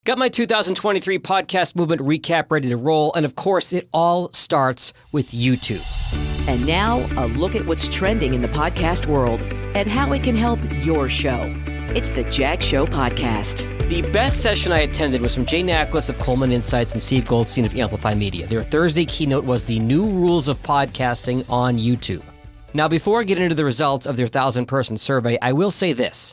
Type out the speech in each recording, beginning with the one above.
Got my 2023 podcast movement recap ready to roll, and of course, it all starts with YouTube. And now, a look at what's trending in the podcast world and how it can help your show. It's the Jack Show Podcast. The best session I attended was from Jay Nacklis of Coleman Insights and Steve Goldstein of Amplify Media. Their Thursday keynote was the new rules of podcasting on YouTube. Now, before I get into the results of their 1,000-person survey, I will say this.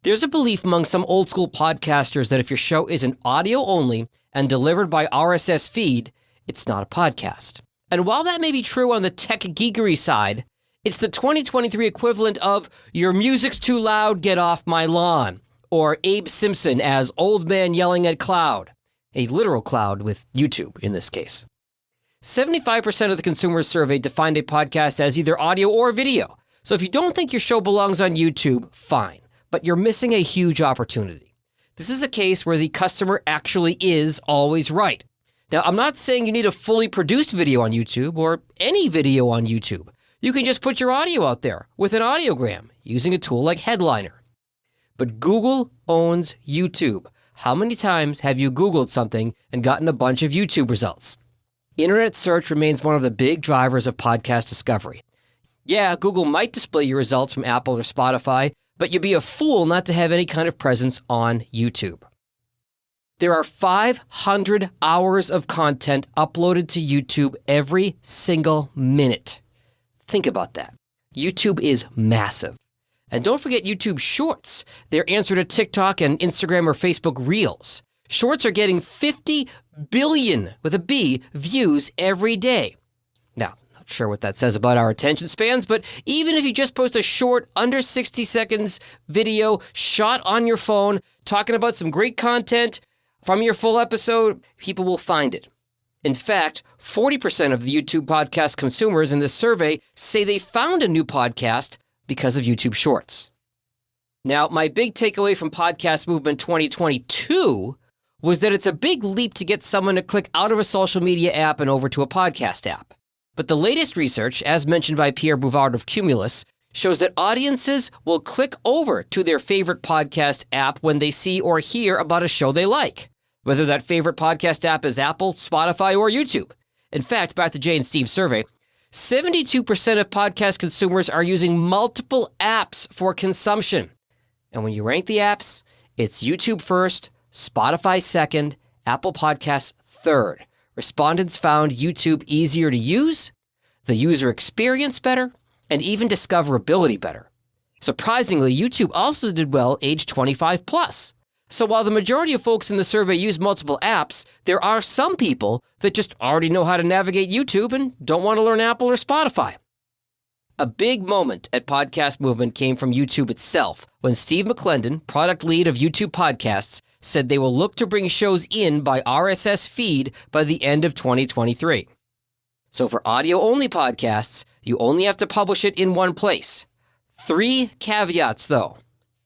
There's a belief among some old-school podcasters that if your show isn't audio-only and delivered by RSS feed, it's not a podcast. And while that may be true on the tech geekery side, it's the 2023 equivalent of "your music's too loud, get off my lawn," or Abe Simpson as "old man yelling at cloud," a literal cloud with YouTube in this case. 75% of the consumers surveyed defined a podcast as either audio or video. So if you don't think your show belongs on YouTube, fine. But you're missing a huge opportunity. This is a case where the customer actually is always right. Now, I'm not saying you need a fully produced video on YouTube or any video on YouTube. You can just put your audio out there with an audiogram using a tool like Headliner. But Google owns YouTube. How many times have you Googled something and gotten a bunch of YouTube results? Internet search remains one of the big drivers of podcast discovery. Yeah, Google might display your results from Apple or Spotify, but you'd be a fool not to have any kind of presence on YouTube. There are 500 hours of content uploaded to YouTube every single minute. Think about that. YouTube is massive. And don't forget YouTube Shorts. They're answer to TikTok and Instagram or Facebook Reels. Shorts are getting 50 billion, with a B, views every day. Now, not sure what that says about our attention spans, but even if you just post a short, under 60 seconds video shot on your phone, talking about some great content from your full episode, people will find it. In fact, 40% of the YouTube podcast consumers in this survey say they found a new podcast because of YouTube Shorts. Now, my big takeaway from Podcast Movement 2022 was that it's a big leap to get someone to click out of a social media app and over to a podcast app. But the latest research, as mentioned by Pierre Bouvard of Cumulus, shows that audiences will click over to their favorite podcast app when they see or hear about a show they like, whether that favorite podcast app is Apple, Spotify, or YouTube. In fact, back to Jay and Steve's survey, 72% of podcast consumers are using multiple apps for consumption. And when you rank the apps, it's YouTube first, Spotify second, Apple Podcasts third. Respondents found YouTube easier to use, the user experience better, and even discoverability better. Surprisingly, YouTube also did well age 25 plus. So while the majority of folks in the survey use multiple apps, there are some people that just already know how to navigate YouTube and don't want to learn Apple or Spotify. A big moment at Podcast Movement came from YouTube itself when Steve McClendon, product lead of YouTube Podcasts, said they will look to bring shows in by RSS feed by the end of 2023. So for audio-only podcasts, you only have to publish it in one place. 3 caveats, though.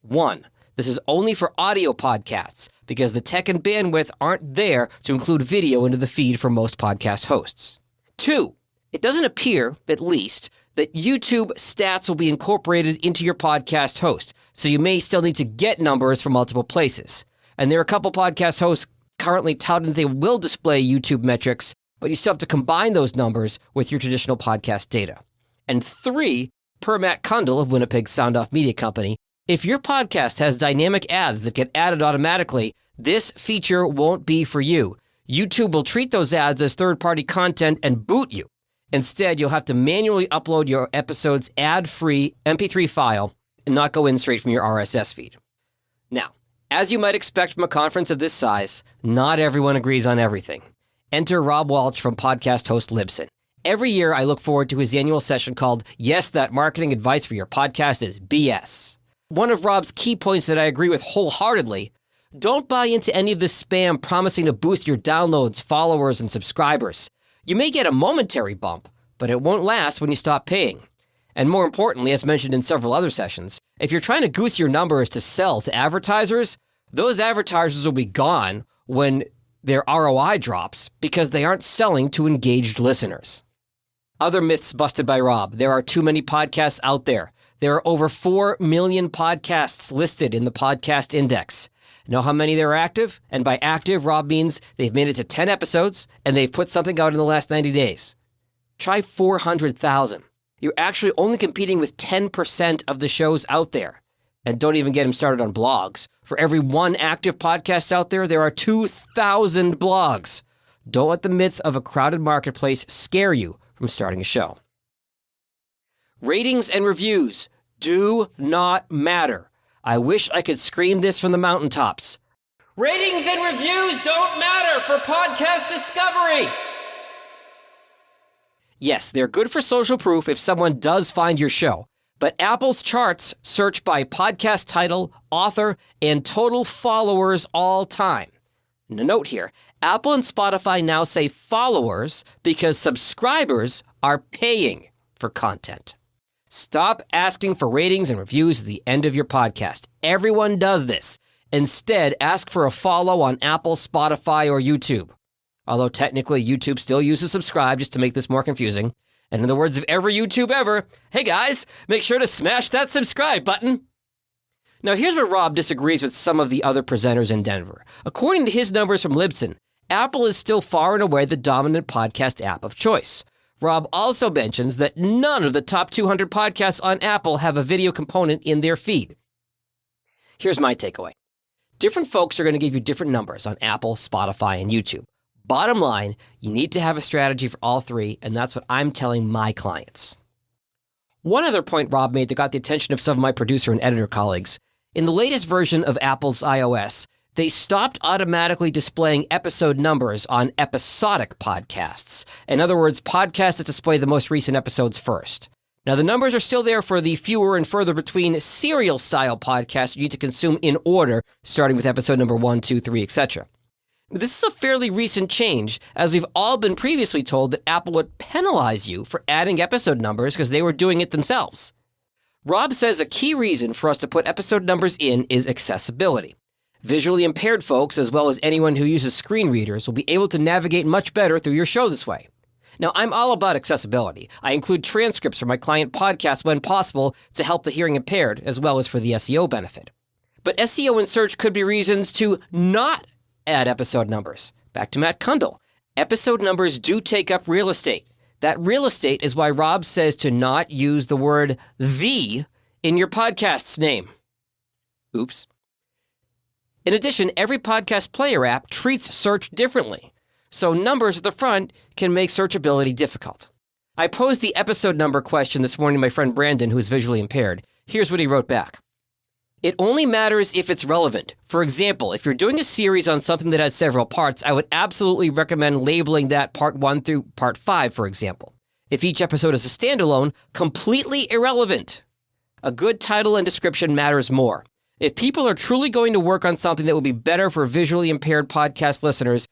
1, this is only for audio podcasts because the tech and bandwidth aren't there to include video into the feed for most podcast hosts. 2, it doesn't appear, at least, that YouTube stats will be incorporated into your podcast host, so you may still need to get numbers from multiple places. And there are a couple podcast hosts currently touting that they will display YouTube metrics, but you still have to combine those numbers with your traditional podcast data. And 3, per Matt Kundle of Winnipeg Sound Off Media Company, if your podcast has dynamic ads that get added automatically, this feature won't be for you. YouTube will treat those ads as third-party content and boot you. Instead, you'll have to manually upload your episode's ad-free MP3 file and not go in straight from your RSS feed. Now, as you might expect from a conference of this size, not everyone agrees on everything. Enter Rob Walsh from podcast host Libsyn. Every year, I look forward to his annual session called Yes, That Marketing Advice for Your Podcast is BS. One of Rob's key points that I agree with wholeheartedly, don't buy into any of this spam promising to boost your downloads, followers, and subscribers. You may get a momentary bump, but it won't last when you stop paying. And more importantly, as mentioned in several other sessions, if you're trying to goose your numbers to sell to advertisers, those advertisers will be gone when their ROI drops because they aren't selling to engaged listeners. Other myths busted by Rob. There are too many podcasts out there. There are over 4 million podcasts listed in the podcast index. Know how many they're active? And by active, Rob means they've made it to 10 episodes and they've put something out in the last 90 days. Try 400,000. You're actually only competing with 10% of the shows out there. And don't even get them started on blogs. For every one active podcast out there are 2,000 blogs. Don't let the myth of a crowded marketplace scare you from starting a show. Ratings and reviews do not matter. I wish I could scream this from the mountaintops. Ratings and reviews don't matter for podcast discovery. Yes, they're good for social proof if someone does find your show, but Apple's charts search by podcast title, author, and total followers all time. And a note here, Apple and Spotify now say followers because subscribers are paying for content. Stop asking for ratings and reviews at the end of your podcast. Everyone does this. Instead, ask for a follow on Apple, Spotify, or YouTube. Although technically YouTube still uses subscribe just to make this more confusing. And in the words of every YouTube ever, hey guys, make sure to smash that subscribe button. Now here's where Rob disagrees with some of the other presenters in Denver. According to his numbers from Libsyn, Apple is still far and away the dominant podcast app of choice. Rob also mentions that none of the top 200 podcasts on Apple have a video component in their feed. Here's my takeaway. Different folks are going to give you different numbers on Apple, Spotify, and YouTube. Bottom line, you need to have a strategy for all three, and that's what I'm telling my clients. One other point Rob made that got the attention of some of my producer and editor colleagues. In the latest version of Apple's iOS, they stopped automatically displaying episode numbers on episodic podcasts. In other words, podcasts that display the most recent episodes first. Now, the numbers are still there for the fewer and further between serial-style podcasts you need to consume in order, starting with episode number 1, 2, 3, etc. This is a fairly recent change, as we've all been previously told that Apple would penalize you for adding episode numbers because they were doing it themselves. Rob says a key reason for us to put episode numbers in is accessibility. Visually impaired folks, as well as anyone who uses screen readers, will be able to navigate much better through your show this way. Now, I'm all about accessibility. I include transcripts for my client podcasts when possible to help the hearing impaired, as well as for the SEO benefit. But SEO and search could be reasons to not add episode numbers. Back to Matt Kundle. Episode numbers do take up real estate. That real estate is why Rob says to not use the word "the" in your podcast's name. Oops. In addition, every podcast player app treats search differently, so numbers at the front can make searchability difficult. I posed the episode number question this morning to my friend Brandon, who is visually impaired. Here's what he wrote back. It only matters if it's relevant. For example, if you're doing a series on something that has several parts, I would absolutely recommend labeling that part 1 through part 5, for example. If each episode is a standalone, completely irrelevant. A good title and description matters more. If people are truly going to work on something that will be better for visually impaired podcast listeners,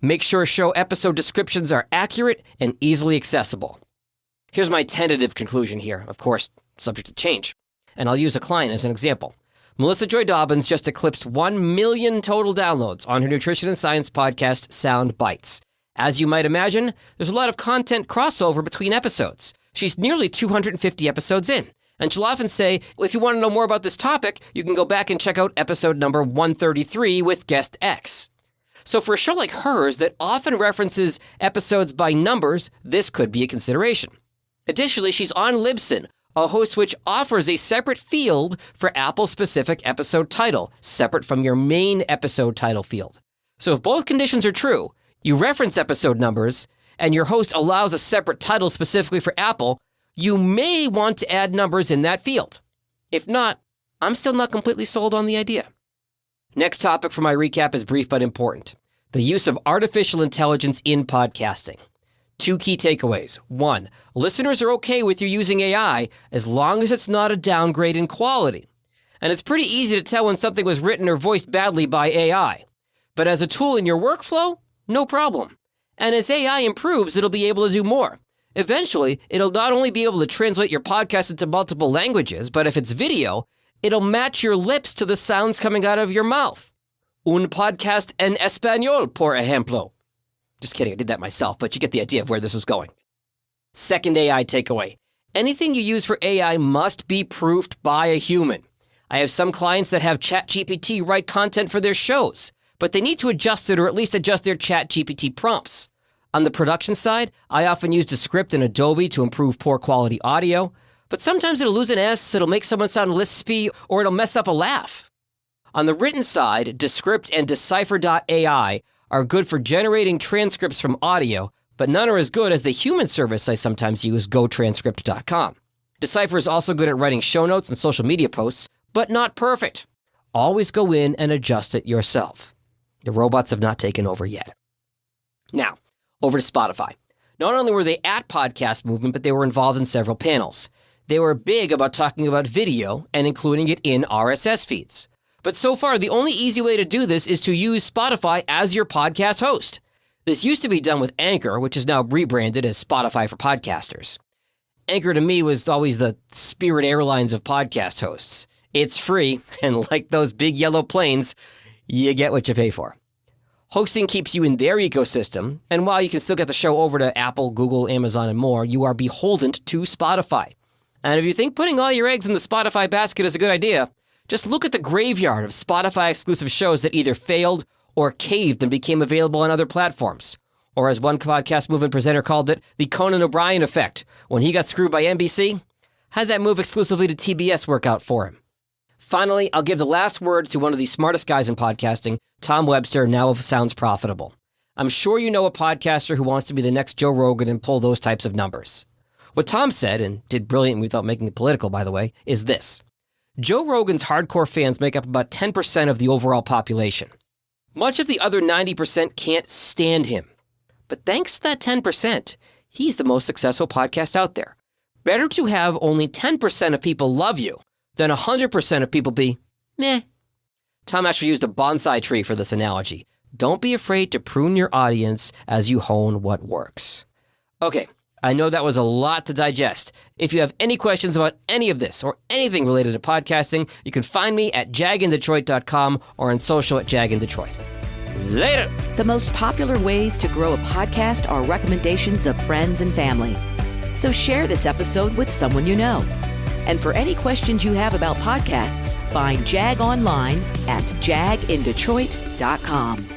make sure show episode descriptions are accurate and easily accessible. Here's my tentative conclusion here, of course, subject to change. And I'll use a client as an example. Melissa Joy Dobbins just eclipsed 1 million total downloads on her nutrition and science podcast, Sound Bites. As you might imagine, there's a lot of content crossover between episodes. She's nearly 250 episodes in. And she'll often say, if you want to know more about this topic, you can go back and check out episode number 133 with guest X. So for a show like hers that often references episodes by numbers, this could be a consideration. Additionally, she's on Libsyn, a host which offers a separate field for Apple-specific episode title, separate from your main episode title field. So if both conditions are true, you reference episode numbers, and your host allows a separate title specifically for Apple, you may want to add numbers in that field. If not, I'm still not completely sold on the idea. Next topic for my recap is brief but important. The use of artificial intelligence in podcasting. 2 key takeaways. 1, listeners are okay with you using AI as long as it's not a downgrade in quality. And it's pretty easy to tell when something was written or voiced badly by AI. But as a tool in your workflow, no problem. And as AI improves, it'll be able to do more. Eventually, it'll not only be able to translate your podcast into multiple languages, but if it's video, it'll match your lips to the sounds coming out of your mouth. Un podcast en español, por ejemplo. Just kidding, I did that myself, but you get the idea of where this is going. Second AI takeaway. Anything you use for AI must be proofed by a human. I have some clients that have ChatGPT write content for their shows, but they need to adjust it or at least adjust their ChatGPT prompts. On the production side, I often use Descript in Adobe to improve poor quality audio, but sometimes it'll lose an S, it'll make someone sound lispy, or it'll mess up a laugh. On the written side, Descript and Decipher.ai are good for generating transcripts from audio, but none are as good as the human service I sometimes use, GoTranscript.com. Decipher is also good at writing show notes and social media posts, but not perfect. Always go in and adjust it yourself. The robots have not taken over yet. Now, over to Spotify. Not only were they at Podcast Movement, but they were involved in several panels. They were big about talking about video and including it in RSS feeds. But so far, the only easy way to do this is to use Spotify as your podcast host. This used to be done with Anchor, which is now rebranded as Spotify for Podcasters. Anchor to me was always the Spirit Airlines of podcast hosts. It's free, and like those big yellow planes, you get what you pay for. Hosting keeps you in their ecosystem, and while you can still get the show over to Apple, Google, Amazon, and more, you are beholden to Spotify. And if you think putting all your eggs in the Spotify basket is a good idea, just look at the graveyard of Spotify-exclusive shows that either failed or caved and became available on other platforms. Or as one Podcast Movement presenter called it, the Conan O'Brien effect. When he got screwed by NBC, how'd that move exclusively to TBS work out for him? Finally, I'll give the last word to one of the smartest guys in podcasting, Tom Webster, now of Sounds Profitable. I'm sure you know a podcaster who wants to be the next Joe Rogan and pull those types of numbers. What Tom said, and did brilliantly without making it political, by the way, is this. Joe Rogan's hardcore fans make up about 10% of the overall population. Much of the other 90% can't stand him. But thanks to that 10%, he's the most successful podcast out there. Better to have only 10% of people love you than 100% of people be meh. Tom actually used a bonsai tree for this analogy. Don't be afraid to prune your audience as you hone what works. Okay, I know that was a lot to digest. If you have any questions about any of this or anything related to podcasting, you can find me at jagindetroit.com or on social at jagindetroit. Later! The most popular ways to grow a podcast are recommendations of friends and family. So share this episode with someone you know. And for any questions you have about podcasts, find Jag online at jagindetroit.com.